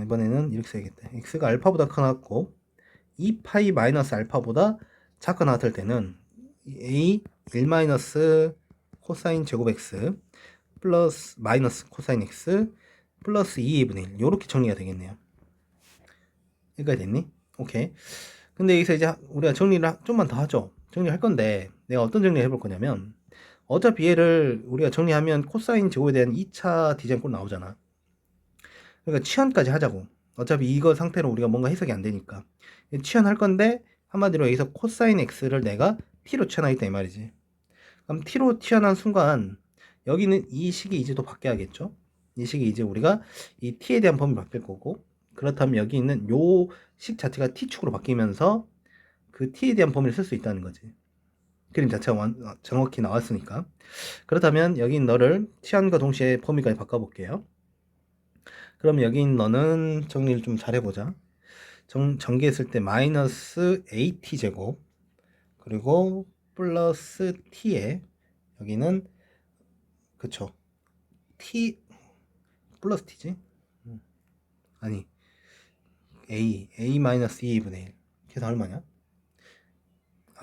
[SPEAKER 1] 이번에는 이렇게 써야겠다. x가 알파보다 크고 2파이 마이너스 알파보다 작거나 같을 때는 a 1 마이너스 코사인 제곱 x 플러스 마이너스 코사인 x 플러스 2분의 1 이렇게 정리가 되겠네요. 여기까지 됐니? 오케이. 근데 여기서 이제 우리가 정리를 좀만 더 하죠. 정리할 건데 내가 어떤 정리를 해볼 거냐면, 어차피 얘를 우리가 정리하면 코사인 제곱에 대한 2차 디자인 꼴 나오잖아. 그러니까 치환까지 하자고. 어차피 이거 상태로 우리가 뭔가 해석이 안 되니까 치환할 건데, 한마디로 여기서 코사인 x를 내가 t로 치환하겠다 이 말이지. 그럼 t로 치환한 순간 여기는 이 식이 이제 또 바뀌어야겠죠. 이 식이 이제 우리가 이 t에 대한 범위 바뀔 거고, 그렇다면 여기 있는 요 식 자체가 t축으로 바뀌면서 그 t에 대한 범위를 쓸 수 있다는 거지. 그림 자체가 정확히 나왔으니까. 그렇다면 여기 있는 너를 치환과 동시에 범위까지 바꿔볼게요. 그럼 여기 있는 너는 정리를 좀 잘 해보자. 전개했을 때 마이너스 at 제곱 그리고 플러스 t에 여기는 그쵸 t 플러스 t지? 아니 a 마이너스 2분의 1 계산 얼마냐?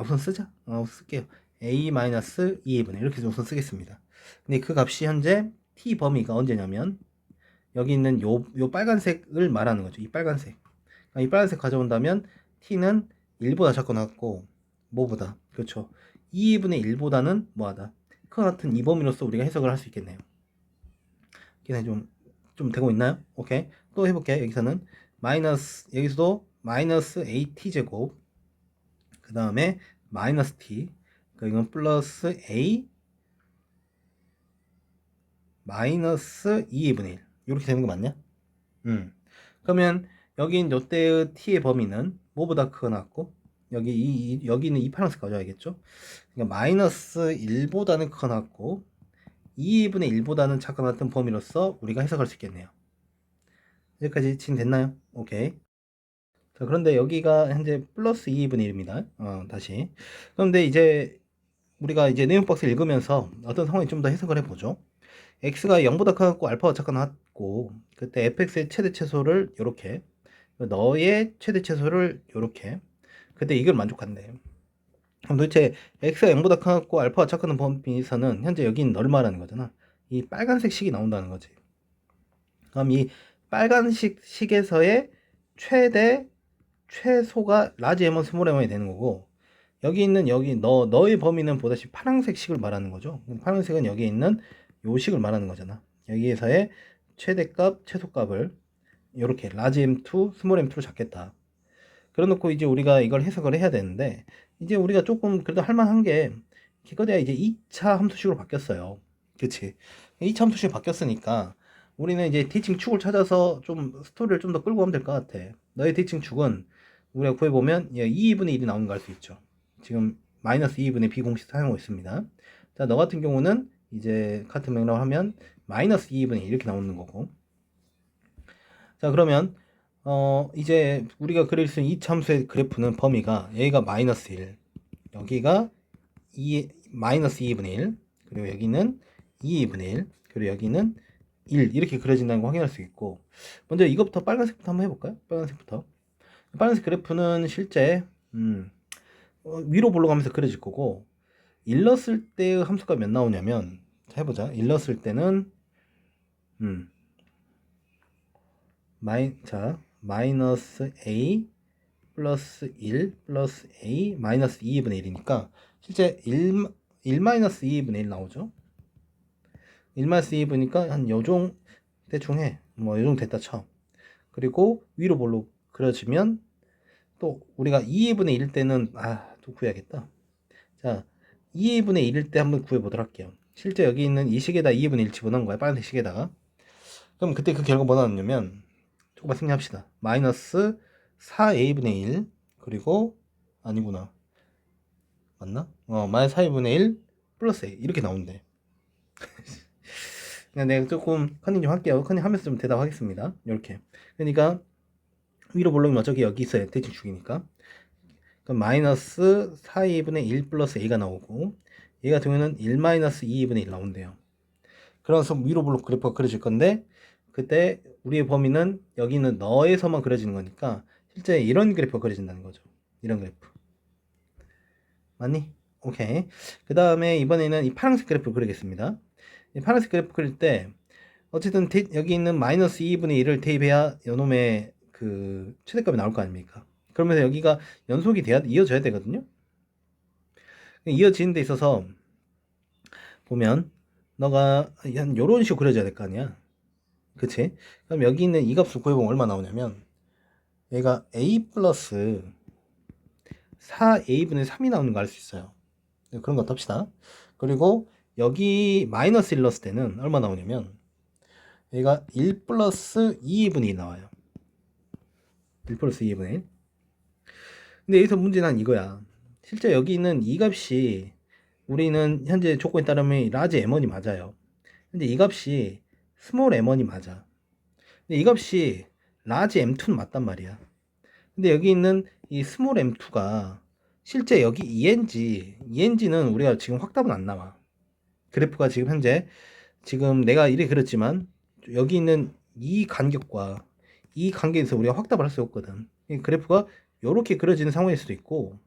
[SPEAKER 1] 우선 쓰자. 쓸게요. a 마이너스 2분의 1 이렇게 우선 쓰겠습니다. 근데 그 값이 현재 t 범위가 언제냐면 여기 있는 요 빨간색을 말하는 거죠. 이 빨간색. 이 빨간색 가져온다면 t는 1보다 작거나 같고 뭐보다 그렇죠. 2분의 1보다는 뭐하다. 그와 같은 이 범위로서 우리가 해석을 할 수 있겠네요. 기사 좀 되고 있나요? 오케이. 또 해볼게. 여기서는 마이너스 여기서도 마이너스 at 제곱 그 다음에 마이너스 t 이건 플러스 a 마이너스 2분의 1 이렇게 되는 거 맞냐? 그러면 여긴 요때의 t의 범위는 뭐보다 크거나 같고 여기는 이 파란색 가져야겠죠? 그러니까 마이너스 1보다는 크거나 같고 2분의 1보다는 작거나 같은 범위로서 우리가 해석할 수 있겠네요. 여기까지 진됐나요? 오케이. 자, 그런데 여기가 현재 플러스 2분의 1입니다. 다시. 그런데 이제 우리가 이제 네임 박스를 읽으면서 어떤 상황이 좀 더 해석을 해보죠. x가 0보다 크고 알파가 작거나 같고 그때 fx의 최대 최소를 요렇게, 너의 최대 최소를 요렇게, 그때 이걸 만족한대. 그럼 도대체 x가 0보다 크고 알파가 작거나 범위에서는 현재 여기는 너를 말하는 거잖아. 이 빨간색 식이 나온다는 거지. 그럼 이 빨간색 식에서의 최대 최소가 라지 M1, 스몰 M1이 되는 거고, 여기 있는 너의 범위는 보다시피 파란색 식을 말하는 거죠. 파란색은 여기 있는 요 식을 말하는 거잖아. 여기에서의 최대값, 최소값을 이렇게 라지 M2, 스몰 M2로 잡겠다. 그래놓고 이제 우리가 이걸 해석을 해야 되는데, 이제 우리가 조금 그래도 할만한 게 기껏해야 이제 2차 함수식으로 바뀌었어요. 그치? 2차 함수식이 바뀌었으니까 우리는 이제 대칭 축을 찾아서 좀 스토리를 좀 더 끌고 가면 될 것 같아. 너의 대칭 축은 우리가 구해보면 2분의 1이 나오는 거 알 수 있죠. 지금 마이너스 2분의 비공식 사용하고 있습니다. 자, 너 같은 경우는 이제 같은 맥락을 하면 마이너스 2분의 1 이렇게 나오는 거고. 자, 그러면 이제 우리가 그릴 수 있는 이 참수의 그래프는 범위가 여기가 마이너스 1, 여기가 마이너스 2분의 1, 그리고 여기는 2분의 1, 그리고 여기는 1 이렇게 그려진다는 거 확인할 수 있고, 먼저 이것부터 빨간색부터 한번 해볼까요? 빨간색부터. 빨간색 그래프는 실제 위로 올라가면서 그려질 거고, 일렀을 때의 함수가 몇 나오냐면, 자, 해보자. 일렀을 때는 마이너스 a 플러스 1 플러스 a 마이너스 2분의 1이니까 실제 1 마이너스 2분의 1 나오죠. 1 마이너스 2분이니까 한 요정 대충 해. 뭐 요정 됐다 쳐. 그리고 위로 볼로 그려지면 또 우리가 2분의 1일 때는 또 구해야겠다. 자, 2분의 1일 때 한번 구해보도록 할게요. 실제 여기 있는 이 식에다 2분의 1 집어넣은 거야. 빨간색 식에다가. 그럼 그때 그 결과 뭐 나왔냐면, 조금만 생략합시다. 마이너스 4a분의 1 그리고 아니구나. 맞나? 마이너스 4a분의 1 플러스 a 이렇게 나온대. 그냥 내가 조금 컨닝 좀 할게요. 컨닝 하면서 좀 대답하겠습니다. 이렇게. 그러니까 위로 볼록이면 어차피 여기 있어요. 대칭 축이니까. 그럼 마이너스 4a분의 1 플러스 a가 나오고, 얘 같은 경우는 1 마이너스 2a분의 1 나온대요. 그래서 위로 볼록 그래프가 그려질 건데, 그때 우리의 범위는 여기 있는 너에서만 그려지는 거니까 실제 이런 그래프가 그려진다는 거죠. 이런 그래프. 맞니? 오케이. 그 다음에 이번에는 이 파란색 그래프를 그리겠습니다. 이 파란색 그래프 그릴 때 어쨌든 여기 있는 마이너스 2분의 1을 대입해야 요놈의 그 최대값이 나올 거 아닙니까? 그러면서 여기가 연속이 이어져야 되거든요. 이어지는 데 있어서 보면 너가 한 요런 식으로 그려져야 될 거 아니야. 그치? 그럼 여기 있는 이 값을 구해보면 얼마 나오냐면, 얘가 a 플러스 4a분의 3이 나오는 거 알 수 있어요. 그런 거 합시다. 그리고 여기 마이너스 1 넣었을 때는 얼마 나오냐면, 얘가 1 플러스 2분의 1 나와요. 1 플러스 2분의 1. 근데 여기서 문제는 이거야. 실제 여기 있는 이 값이 우리는 현재 조건에 따르면 라지 M1이 맞아요. 근데 이 값이 스몰 M1이 맞아. 근데 이 값이 라지 M2는 맞단 말이야. 근데 여기 있는 이 스몰 M2가 실제 여기 ENG는 우리가 지금 확답은 안 나와. 그래프가 지금 현재 지금 내가 이래 그렸지만 여기 있는 이 간격과 이 간격에서 우리가 확답을 할 수 없거든. 그래프가 이렇게 그려지는 상황일 수도 있고,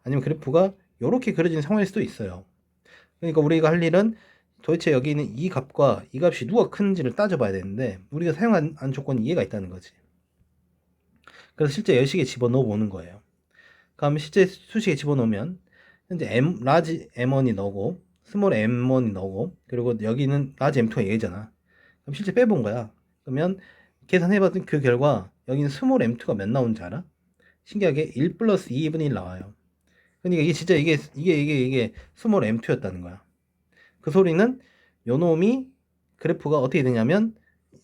[SPEAKER 1] 아니면 그래프가 이렇게 그려지는 상황일 수도 있어요. 그러니까 우리가 할 일은 도대체 여기 있는 이 값과 이 값이 누가 큰지를 따져봐야 되는데, 우리가 사용한 조건이 이해가 있다는 거지. 그래서 실제 여식에 집어넣어 보는 거예요. 그럼 실제 수식에 집어넣으면 현재 라지 M1이 너고 스몰 M1이 너고, 그리고 여기는 라지 M2가 얘잖아. 그럼 실제 빼본 거야. 그러면 계산해봤던 그 결과 여기는 스몰 M2가 몇 나오는지 알아? 신기하게 1 플러스 2분의 1 나와요. 그러니까 이게 진짜 이게 스몰 M2였다는 거야. 그 소리는 요놈이 그래프가 어떻게 되냐면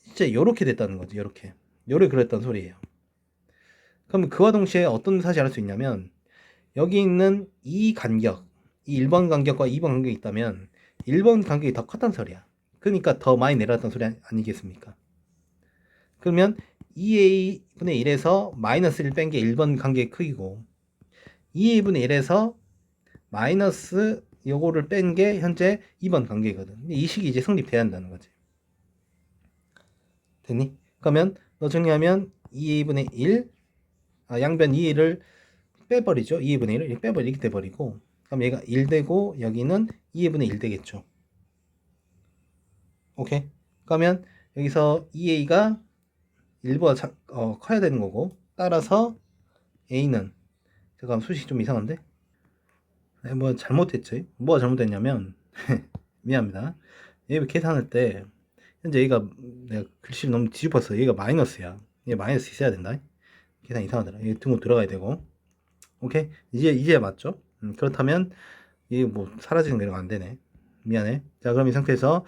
[SPEAKER 1] 진짜 요렇게 됐다는 거지. 요렇게 그랬던 소리예요. 그럼 그와 동시에 어떤 사실을 알 수 있냐면, 여기 있는 이 간격, 이 1번 간격과 2번 간격이 있다면 1번 간격이 더 컸단 소리야. 그러니까 더 많이 내려왔던 소리 아니겠습니까? 그러면 2a분의 1에서 마이너스 1 뺀 게 1번 간격의 크기고, 2a분의 1에서 마이너스 요거를 뺀 게 현재 2번 간격이거든. 이 식이 이제 성립돼야 한다는 거지. 됐니? 그러면 너 정리하면 2a분의 1, 양변 2를 빼버리죠. 2분의 1을 빼버리게 돼버리고, 그럼 얘가 1 되고 여기는 2분의 1 되겠죠. 오케이? 그러면 여기서 2a가 1보다 커야 되는 거고, 따라서 a는, 잠깐 수식이 좀 이상한데? 뭐 잘못했지? 뭐가 잘못됐냐면 미안합니다. 얘 계산할 때 현재 얘가, 내가 글씨를 너무 뒤집었어. 얘가 마이너스야. 얘 마이너스 있어야 된다. 계산 이상하더라. 얘 등호 들어가야 되고. 오케이, 이제 맞죠? 그렇다면 이게 뭐 사라지는 거 이런 거 안 되네. 미안해. 자, 그럼 이 상태에서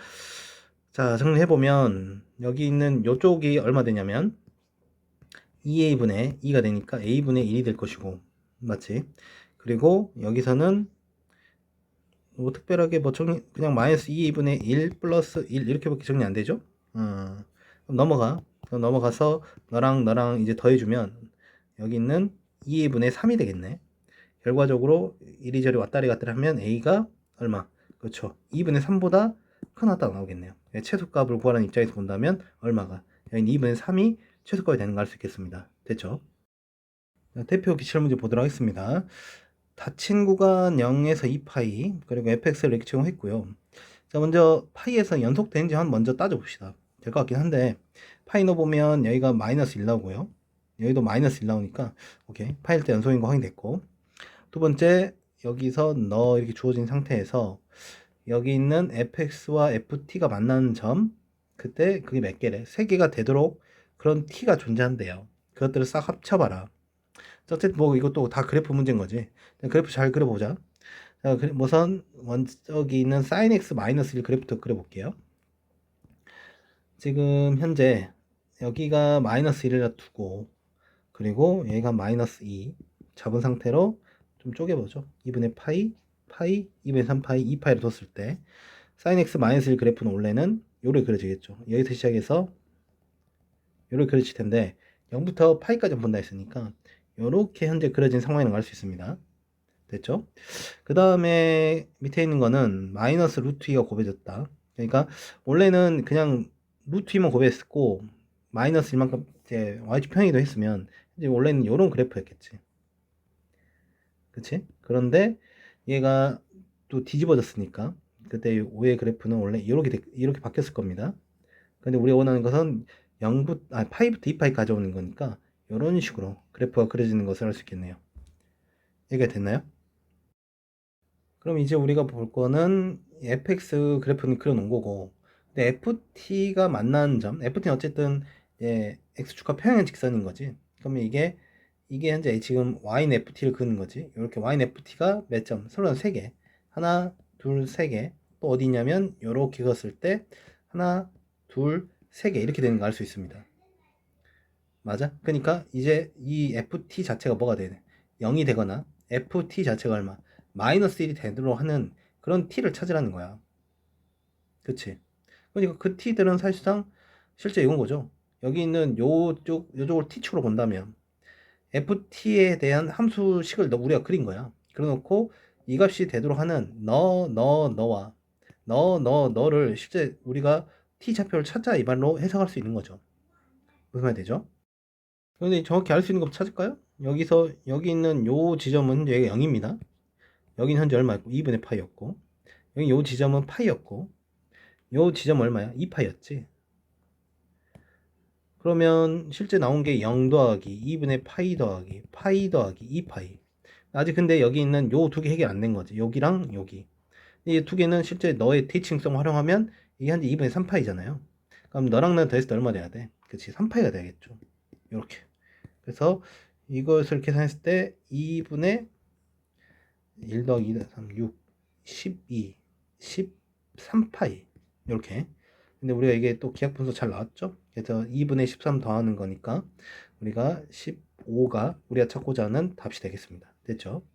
[SPEAKER 1] 자 정리해보면 여기 있는 요쪽이 얼마 되냐면 2a분의 2가 되니까 a분의 1이 될 것이고, 맞지? 그리고 여기서는 뭐 특별하게 뭐 정리, 그냥 마이너스 2a분의 1 플러스 1 이렇게밖에 정리 안 되죠? 그럼 넘어가. 그럼 넘어가서 너랑 이제 더해주면 여기 있는 2a분의 3이 되겠네. 결과적으로 이리저리 왔다리 갔다리 하면 a가 얼마? 그렇죠. 2분의 3보다 큰 왔다가 나오겠네요. 최소값을 구하는 입장에서 본다면 얼마가? 여기 2분의 3이 최소값이 되는 거 알 수 있겠습니다. 됐죠? 자, 대표 기출 문제 보도록 하겠습니다. 닫힌 구간 0에서 2파이, 그리고 fx를 이렇게 제공했고요. 자, 먼저 파이에서 연속되는지 한번 먼저 따져봅시다. 될 것 같긴 한데, 파이 넣어보면 여기가 마이너스 1 나오고요. 여기도 마이너스 1 나오니까 오케이, 파일 때 연속인 거 확인됐고, 두 번째, 여기서 너 이렇게 주어진 상태에서 여기 있는 fx와 ft가 만나는 점, 그때 그게 몇 개래? 3개가 되도록 그런 t가 존재한대요. 그것들을 싹 합쳐봐라. 어쨌든 뭐 이것도 다 그래프 문제인 거지. 그래프 잘 그려보자. 자, 우선 원적이 있는 sin x 마이너스 1 그래프부터 그려볼게요. 지금 현재 여기가 마이너스 1을 두고, 그리고 여기가 마이너스 2 잡은 상태로 좀 쪼개보죠. 2분의 파이, 2분의 3파이, 2파이를 뒀을 때 sin x 마이너스 1 그래프는 원래는 요렇게 그려지겠죠. 여기서 시작해서 요렇게 그려질 텐데 0부터 파이까지 본다 했으니까 요렇게 현재 그려진 상황이라고 할 수 있습니다. 됐죠? 그 다음에 밑에 있는 거는 마이너스 루트 2가 곱해졌다. 그러니까 원래는 그냥 루트 2만 곱했고 마이너스 1만큼 이제 y축 평이도 했으면 이제 원래는 요런 그래프였겠지. 그치? 그런데 얘가 또 뒤집어졌으니까 그때 5의 그래프는 원래 이렇게 바뀌었을 겁니다. 근데 우리가 원하는 것은 0파이부터 2파이까지 오는 거니까 이런 식으로 그래프가 그려지는 것을 알 수 있겠네요. 이해가 됐나요? 그럼 이제 우리가 볼 거는 fx 그래프는 그려놓은 거고, 근데 ft가 만나는 점, ft는 어쨌든 x축과 평행 직선인 거지. 그러면 이게 현재 지금 y는 ft를 그는 거지. 이렇게 y는 ft가 몇 점? 서로 3개. 하나, 둘, 3개. 또 어디 있냐면 이렇게 그었을 때 하나, 둘, 3개 이렇게 되는 거 알 수 있습니다. 맞아? 그러니까 이제 이 ft 자체가 뭐가 되네? 0이 되거나 ft 자체가 얼마? 마이너스 1이 되도록 하는 그런 t를 찾으라는 거야. 그치? 그러니까 그 t들은 사실상 실제 이건 거죠. 여기 있는 요쪽을 t축으로 본다면 ft에 대한 함수식을 우리가 그린 거야. 그래놓고 이 값이 되도록 하는 너를 실제 우리가 t 좌표를 찾아 이 말로 해석할 수 있는 거죠. 무슨 말 되죠? 근데 정확히 알 수 있는 거 찾을까요? 여기 있는 요 지점은 여기가 0입니다. 여기는 현재 얼마였고 2분의 파이였고, 여기 요 지점은 파이였고, 요 지점 얼마야? 2파이였지. 그러면 실제 나온 게 0 더하기 2분의 파이 더하기 파이 더하기 2파이. 아직 근데 여기 있는 요 두 개 해결 안 된 거지. 여기랑 여기. 이 두 개는 실제 너의 대칭성 활용하면 이게 현재 2분의 3파이잖아요. 그럼 너랑 나랑 더했을 때 얼마 돼야 돼? 그치, 3파이가 돼야겠죠. 이렇게. 그래서 이것을 계산했을 때 2분의 1 더하기 2 더하기 3, 6, 12, 13파이 이렇게. 근데 우리가 이게 또 기하 분수 잘 나왔죠? 그래서 2분의 13 더하는 거니까 우리가 15가 우리가 찾고자 하는 답이 되겠습니다. 됐죠?